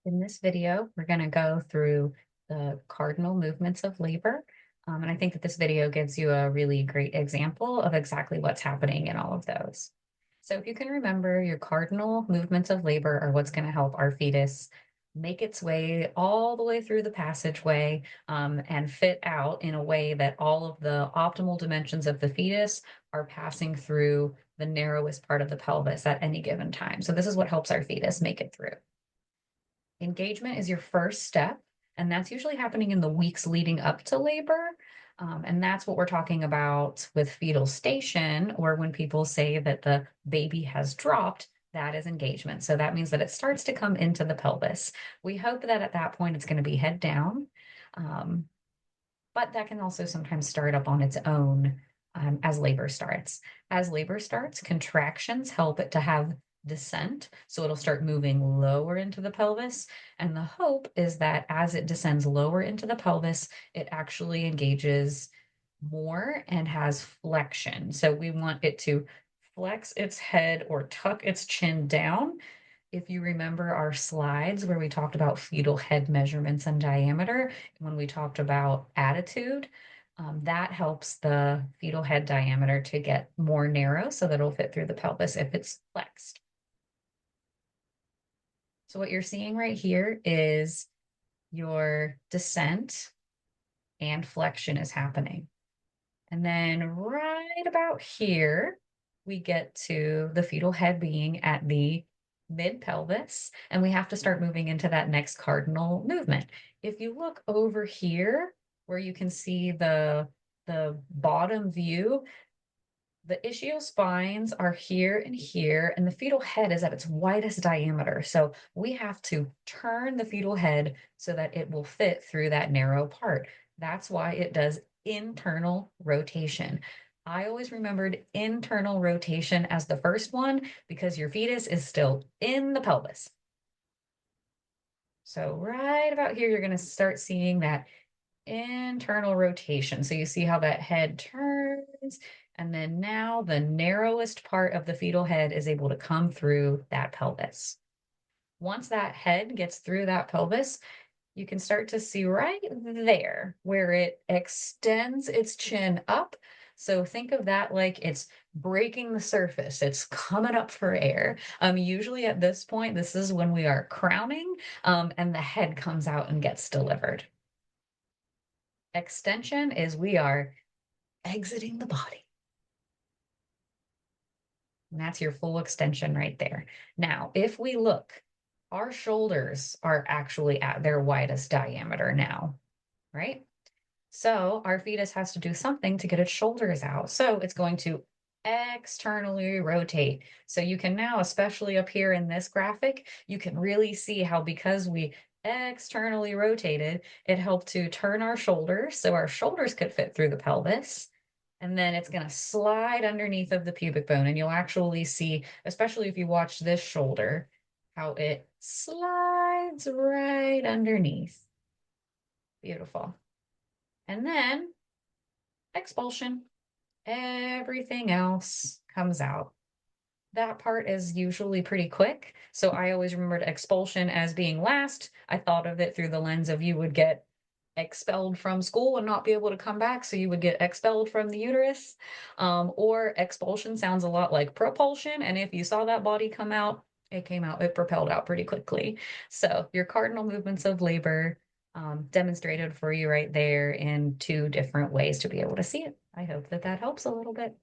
In this video, we're going to go through the cardinal movements of labor. And I think that this video gives you a really great example of exactly what's happening in all of those. So if you can remember, your cardinal movements of labor are what's going to help our fetus make its way all the way through the passageway and fit out in a way that all of the optimal dimensions of the fetus are passing through the narrowest part of the pelvis at any given time. So this is what helps our fetus make it through. Engagement is your first step, and that's usually happening in the weeks leading up to labor. And that's what we're talking about with fetal station, or when people say that the baby has dropped, that is engagement. So that means that it starts to come into the pelvis. We hope that at that point it's going to be head down, um, but that can also sometimes start up on its own as labor starts. As labor starts, contractions help it to have descent. So it'll start moving lower into the pelvis. And the hope is that as it descends lower into the pelvis, it actually engages more and has flexion. So we want it to flex its head or tuck its chin down. If you remember our slides where we talked about fetal head measurements and diameter, when we talked about attitude, that helps the fetal head diameter to get more narrow so that it'll fit through the pelvis if it's flexed. So what you're seeing right here is your descent and flexion is happening. And then right about here, we get to the fetal head being at the mid pelvis, and we have to start moving into that next cardinal movement. If you look over here, where you can see the bottom view, the ischial spines are here and here, and the fetal head is at its widest diameter. So we have to turn the fetal head so that it will fit through that narrow part. That's why it does internal rotation. I always remembered internal rotation as the first one because your fetus is still in the pelvis. So right about here, you're going to start seeing that internal rotation. So you see how that head turns, and then now the narrowest part of the fetal head is able to come through that pelvis. Once that head gets through that pelvis, you can start to see right there where it extends its chin up. So think of that like it's breaking the surface. It's coming up for air. Usually at this point, this is when we are crowning, and the head comes out and gets delivered. Extension is we are exiting the body. And that's your full extension right there. Now, if we look, our shoulders are actually at their widest diameter now, right? So our fetus has to do something to get its shoulders out. So it's going to externally rotate. So you can now, especially up here in this graphic, you can really see how because we externally rotated, it helped to turn our shoulders so our shoulders could fit through the pelvis. And then it's going to slide underneath of the pubic bone. And you'll actually see, especially if you watch this shoulder, how it slides right underneath. Beautiful. And then expulsion. Everything else comes out. That part is usually pretty quick. So I always remembered expulsion as being last. I thought of it through the lens of you would get expelled from school and not be able to come back. So you would get expelled from the uterus. Or expulsion sounds a lot like propulsion. And if you saw that body come out, it came out, it propelled out pretty quickly. So your cardinal movements of labor demonstrated for you right there in two different ways to be able to see it. I hope that that helps a little bit.